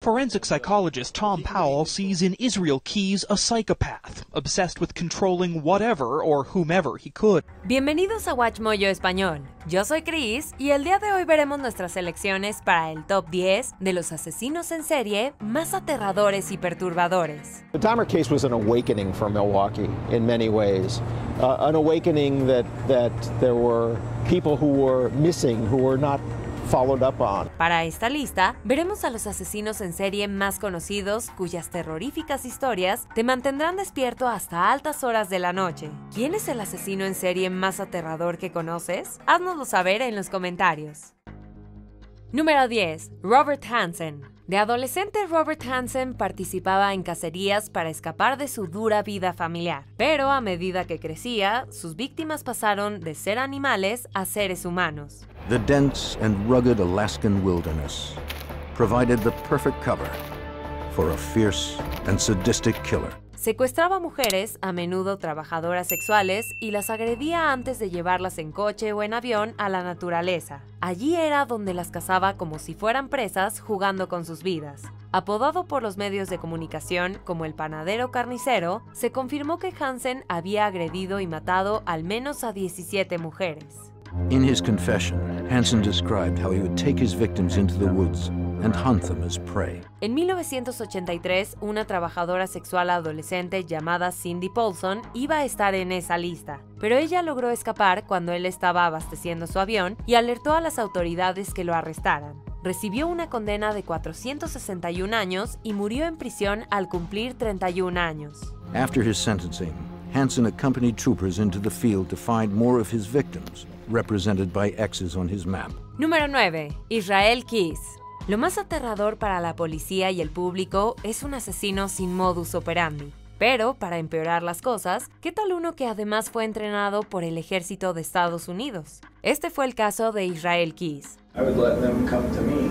Forensic psychologist Tom Powell sees in Israel Keyes a psychopath, obsessed with controlling whatever or whomever he could. Bienvenidos a WatchMojo Español. Yo soy Chris y el día de hoy veremos nuestras selecciones para el top 10 de los asesinos en serie más aterradores y perturbadores. The Dahmer case was an awakening for Milwaukee in many ways. An awakening that there were people who were missing, who were not followed up on. Para esta lista, veremos a los asesinos en serie más conocidos cuyas terroríficas historias te mantendrán despierto hasta altas horas de la noche. ¿Quién es el asesino en serie más aterrador que conoces? Haznoslo saber en los comentarios. Número 10. Robert Hansen. De adolescente, Robert Hansen participaba en cacerías para escapar de su dura vida familiar. Pero a medida que crecía, sus víctimas pasaron de ser animales a seres humanos. The dense and rugged Alaskan wilderness provided the perfect cover for a fierce and sadistic killer. Secuestraba mujeres, a menudo trabajadoras sexuales, y las agredía antes de llevarlas en coche o en avión a la naturaleza. Allí era donde las cazaba como si fueran presas, jugando con sus vidas. Apodado por los medios de comunicación como el panadero carnicero, se confirmó que Hansen había agredido y matado al menos a 17 mujeres. In his confession, Hansen described how he would take his victims into the woods and hunt them as prey. En 1983, una trabajadora sexual adolescente llamada Cindy Paulson iba a estar en esa lista, pero ella logró escapar cuando él estaba abasteciendo su avión y alertó a las autoridades que lo arrestaran. Recibió una condena de 461 años y murió en prisión al cumplir 31 años. After his sentencing, Hansen accompanied troopers into the field to find more of his victims, represented by X's on his map. Número 9. Israel Keyes. Lo más aterrador para la policía y el público es un asesino sin modus operandi. Pero, para empeorar las cosas, ¿qué tal uno que además fue entrenado por el ejército de Estados Unidos? Este fue el caso de Israel Keyes. I would let them come to me.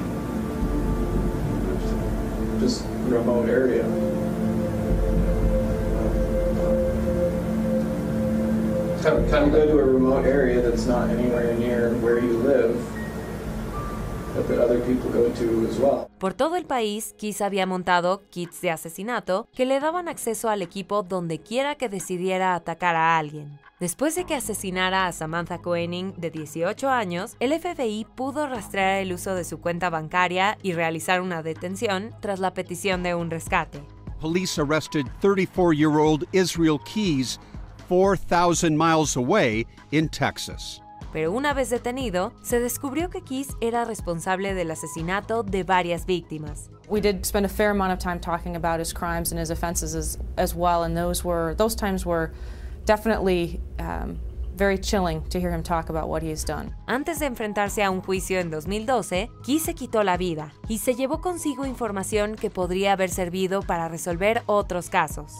Just remote area. Come go to a remote area that's not anywhere near where you live, but that other people go to as well. Por todo el país, Keyes había montado kits de asesinato que le daban acceso al equipo donde quiera que decidiera atacar a alguien. Después de que asesinara a Samantha Koenig, de 18 años, el FBI pudo rastrear el uso de su cuenta bancaria y realizar una detención tras la petición de un rescate. Police arrested 34-year-old Israel Keyes 4,000 miles away in Texas. Pero una vez detenido, se descubrió que Keyes era responsable del asesinato de varias víctimas. We did spend a fair amount of time talking about his crimes and his offenses as well, and those times were definitely very chilling to hear him talk about what he has done. Antes de enfrentarse a un juicio en 2012, Keyes se quitó la vida y se llevó consigo información que podría haber servido para resolver otros casos.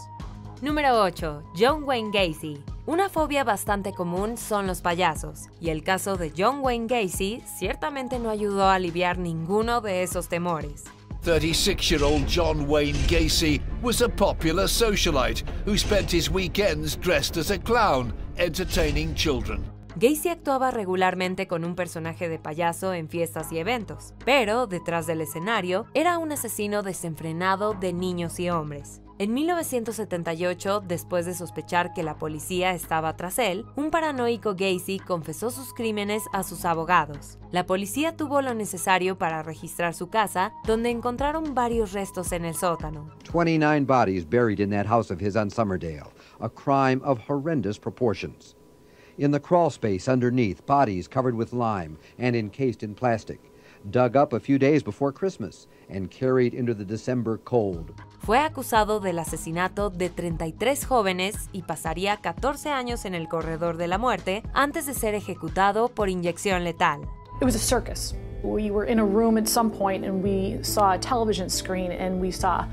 Número 8. John Wayne Gacy. Una fobia bastante común son los payasos, y el caso de John Wayne Gacy ciertamente no ayudó a aliviar ninguno de esos temores. 36-year-old John Wayne Gacy was a popular socialite who spent his weekends dressed as a clown, entertaining children. Gacy actuaba regularmente con un personaje de payaso en fiestas y eventos, pero detrás del escenario era un asesino desenfrenado de niños y hombres. En 1978, después de sospechar que la policía estaba tras él, un paranoico Gacy confesó sus crímenes a sus abogados. La policía tuvo lo necesario para registrar su casa, donde encontraron varios restos en el sótano. 29 bodies buried in that house of his on Summerdale, a crime of horrendous proportions. In the crawl space underneath, bodies covered with lime and encased in plastic, dug up a few days before Christmas and carried into the December cold. Fue acusado del asesinato de 33 jóvenes y pasaría 14 años en el corredor de la muerte antes de ser ejecutado por inyección letal. It was a circus. We were in a room at some point and we saw a television screen and we saw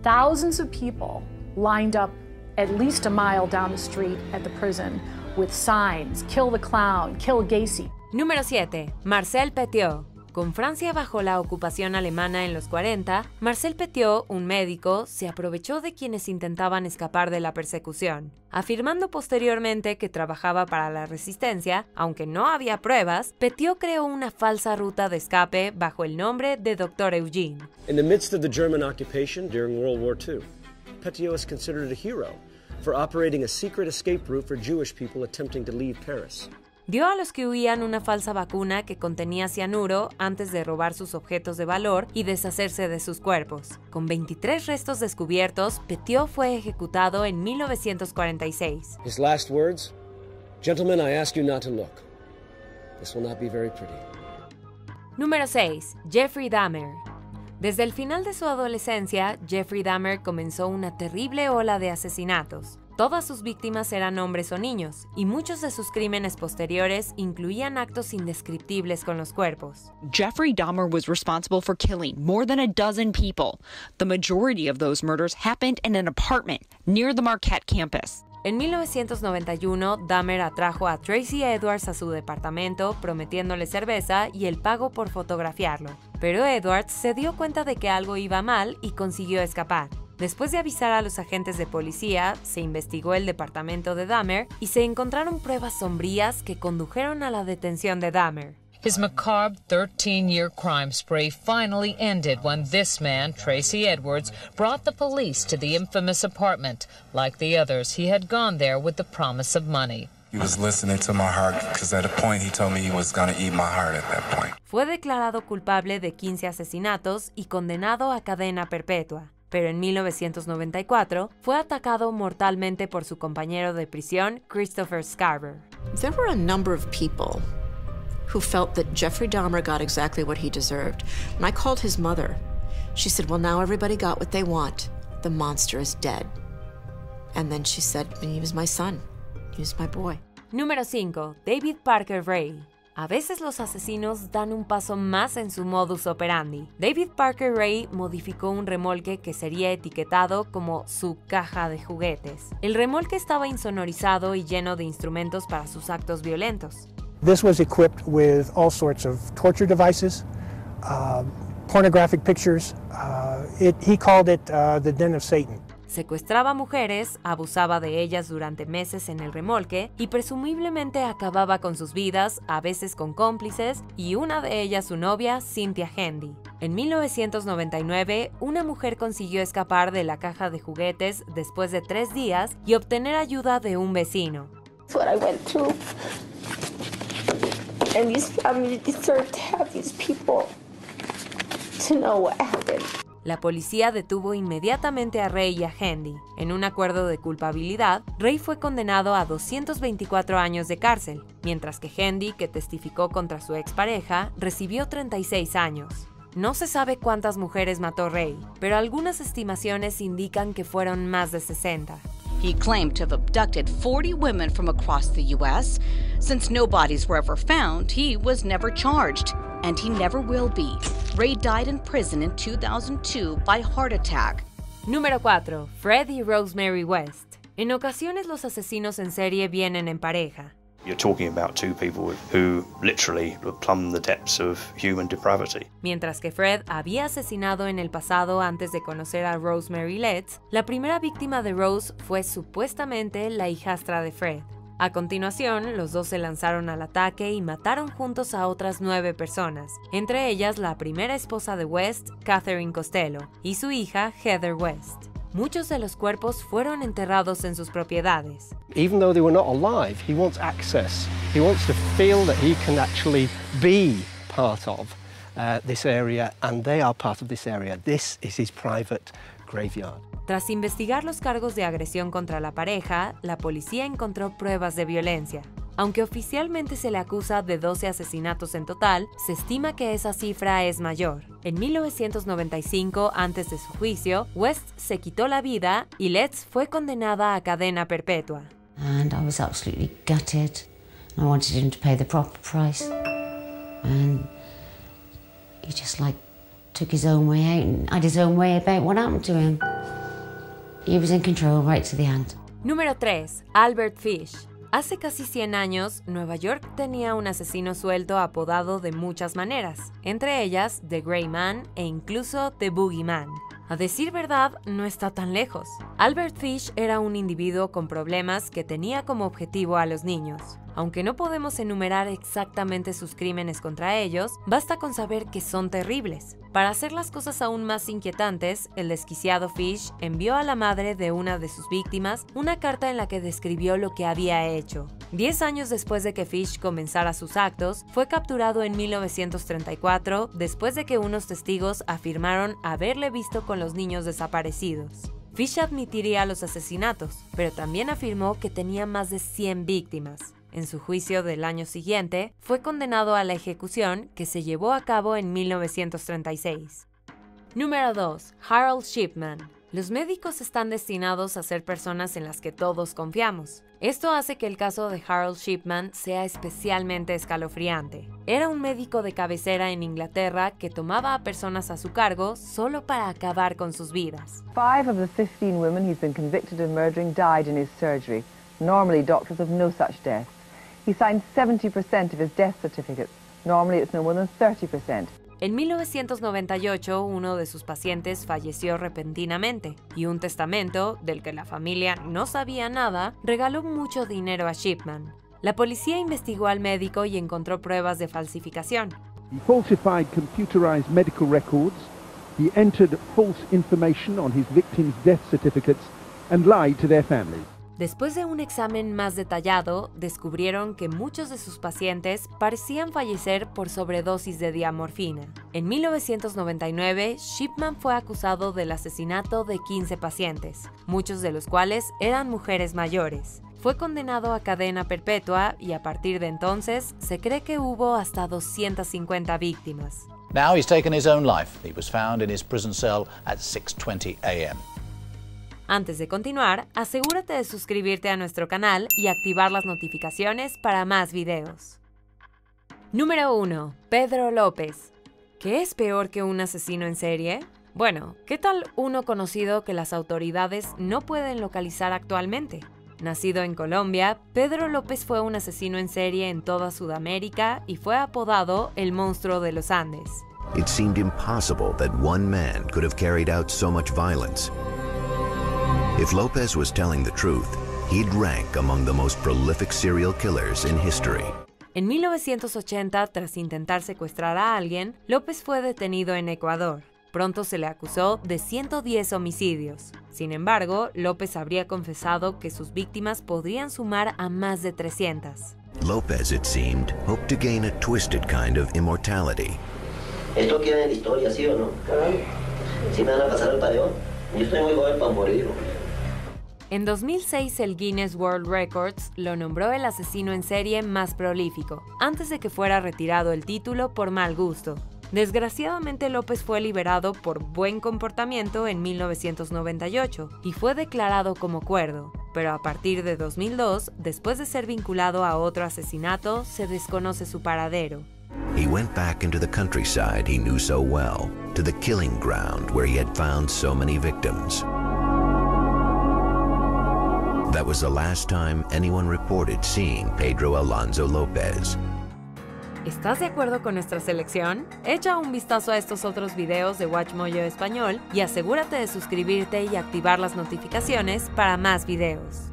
thousands of people lined up at least a mile down the street at the prison with signs, "Kill the clown, kill Gacy." Número 7. Marcel Petiot. Con Francia bajo la ocupación alemana en los 40, Marcel Petiot, un médico, se aprovechó de quienes intentaban escapar de la persecución, afirmando posteriormente que trabajaba para la resistencia. Aunque no había pruebas, Petiot creó una falsa ruta de escape bajo el nombre de Dr. Eugene. In the midst of the German occupation during World War II, Petiot is considered a hero for operating a secret escape route for Jewish people attempting to leave Paris. Dio a los que huían una falsa vacuna que contenía cianuro antes de robar sus objetos de valor y deshacerse de sus cuerpos. Con 23 restos descubiertos, Petiot fue ejecutado en 1946. His last words, "Gentlemen, I ask you not to look. This will not be very pretty." Número 6. Jeffrey Dahmer. Desde el final de su adolescencia, Jeffrey Dahmer comenzó una terrible ola de asesinatos. Todas sus víctimas eran hombres o niños, y muchos de sus crímenes posteriores incluían actos indescriptibles con los cuerpos. Jeffrey Dahmer was responsible for killing more than a dozen people. The majority of those murders happened in an apartment near the Marquette campus. En 1991, Dahmer atrajo a Tracy Edwards a su departamento prometiéndole cerveza y el pago por fotografiarlo. Pero Edwards se dio cuenta de que algo iba mal y consiguió escapar. Después de avisar a los agentes de policía, se investigó el departamento de Dahmer y se encontraron pruebas sombrías que condujeron a la detención de Dahmer. His macabre 13-year crime spree finally ended when this man, Tracy Edwards, brought the police to the infamous apartment. Like the others, he had gone there with the promise of money. He was listening to my heart because at a point he told me he was going to eat my heart at that point. Fue declarado culpable de 15 asesinatos y condenado a cadena perpetua. Pero en 1994 fue atacado mortalmente por su compañero de prisión, Christopher Scarver. There were a number of people who felt that Jeffrey Dahmer got exactly what he deserved. And I called his mother. She said, well, now everybody got what they want. The monster is dead. And then she said, he was my son. He was my boy. Número 5. David Parker Ray. A veces los asesinos dan un paso más en su modus operandi. David Parker Ray modificó un remolque que sería etiquetado como su caja de juguetes. El remolque estaba insonorizado y lleno de instrumentos para sus actos violentos. This was equipped with all sorts of torture devices, pornographic pictures. He called it the den of Satan. Secuestraba mujeres, abusaba de ellas durante meses en el remolque y presumiblemente acababa con sus vidas, a veces con cómplices, y una de ellas su novia, Cynthia Handy. En 1999, una mujer consiguió escapar de la caja de juguetes después de 3 días y obtener ayuda de un vecino. That's what I went through. And these families deserve to have these people to know what happened. La policía detuvo inmediatamente a Ray y a Handy. En un acuerdo de culpabilidad, Ray fue condenado a 224 años de cárcel, mientras que Handy, que testificó contra su expareja, recibió 36 años. No se sabe cuántas mujeres mató Ray, pero algunas estimaciones indican que fueron más de 60. He claimed to have abducted 40 women from across the U.S. Since no bodies were ever found, he was never charged, and he never will be. Ray died in prison in 2002 by heart attack. Número 4. Fred y Rosemary West. En ocasiones los asesinos en serie vienen en pareja. You're talking about two people who literally plumb the depths of human depravity. Mientras que Fred había asesinado en el pasado antes de conocer a Rosemary Letts, la primera víctima de Rose fue supuestamente la hijastra de Fred. A continuación, los dos se lanzaron al ataque y mataron juntos a otras 9 personas, entre ellas la primera esposa de West, Catherine Costello, y su hija, Heather West. Muchos de los cuerpos fueron enterrados en sus propiedades. Even though they were not alive, he wants access. He wants to feel that he can actually be part of this area, and they are part of this area. This is his private graveyard. Tras investigar los cargos de agresión contra la pareja, la policía encontró pruebas de violencia. Aunque oficialmente se le acusa de 12 asesinatos en total, se estima que esa cifra es mayor. En 1995, antes de su juicio, West se quitó la vida y Letts fue condenada a cadena perpetua. And I was absolutely gutted. I wanted him to pay the proper price. And he just took his own way out and had his own way about what happened to him. He was in control right to the end. Número 3. Albert Fish. Hace casi 100 años, Nueva York tenía un asesino suelto apodado de muchas maneras, entre ellas The Gray Man e incluso The Boogeyman. A decir verdad, no está tan lejos. Albert Fish era un individuo con problemas que tenía como objetivo a los niños. Aunque no podemos enumerar exactamente sus crímenes contra ellos, basta con saber que son terribles. Para hacer las cosas aún más inquietantes, el desquiciado Fish envió a la madre de una de sus víctimas una carta en la que describió lo que había hecho. 10 años después de que Fish comenzara sus actos, fue capturado en 1934 después de que unos testigos afirmaron haberle visto con los niños desaparecidos. Fish admitiría los asesinatos, pero también afirmó que tenía más de 100 víctimas. En su juicio del año siguiente, fue condenado a la ejecución, que se llevó a cabo en 1936. Número 2. Harold Shipman. Los médicos están destinados a ser personas en las que todos confiamos. Esto hace que el caso de Harold Shipman sea especialmente escalofriante. Era un médico de cabecera en Inglaterra que tomaba a personas a su cargo solo para acabar con sus vidas. 5 of the 15 women he's been convicted of murdering died in his surgery. Normally, doctors have no such deaths. He signed 70% of his death certificates. Normally, it's no more than 30%. En 1998, uno de sus pacientes falleció repentinamente, y un testamento, del que la familia no sabía nada, regaló mucho dinero a Shipman. La policía investigó al médico y encontró pruebas de falsificación. He falsified computerized medical records. He entered false information on his victims' death certificates and lied to their families. Después de un examen más detallado, descubrieron que muchos de sus pacientes parecían fallecer por sobredosis de diamorfina. En 1999, Shipman fue acusado del asesinato de 15 pacientes, muchos de los cuales eran mujeres mayores. Fue condenado a cadena perpetua y a partir de entonces se cree que hubo hasta 250 víctimas. Now he's taken his own life. He was found in his prison cell at 6:20 a.m. Antes de continuar, asegúrate de suscribirte a nuestro canal y activar las notificaciones para más videos. Número 1. Pedro López. ¿Qué es peor que un asesino en serie? Bueno, ¿qué tal uno conocido que las autoridades no pueden localizar actualmente? Nacido en Colombia, Pedro López fue un asesino en serie en toda Sudamérica y fue apodado el monstruo de los Andes. It seemed impossible that one man could have carried out so much violence. If Lopez was telling the truth, he'd rank among the most prolific serial killers in history. En 1980, tras intentar secuestrar a alguien, López fue detenido en Ecuador. Pronto se le acusó de 110 homicidios. Sin embargo, López habría confesado que sus víctimas podrían sumar a más de 300. Lopez, it seemed, hoped to gain a twisted kind of immortality. ¿Esto queda en la historia, sí o no? ¿Sí me van a pasar al panteón? Yo estoy muy joven para morir. En 2006, el Guinness World Records lo nombró el asesino en serie más prolífico, antes de que fuera retirado el título por mal gusto. Desgraciadamente, López fue liberado por buen comportamiento en 1998 y fue declarado como cuerdo, pero a partir de 2002, después de ser vinculado a otro asesinato, se desconoce su paradero. He went back into the countryside he knew so well, to the killing ground where he had found so many victims. That was the last time anyone reported seeing Pedro Alonso Lopez. ¿Estás de acuerdo con nuestra selección? Echa un vistazo a estos otros videos de WatchMojo Español y asegúrate de suscribirte y activar las notificaciones para más videos.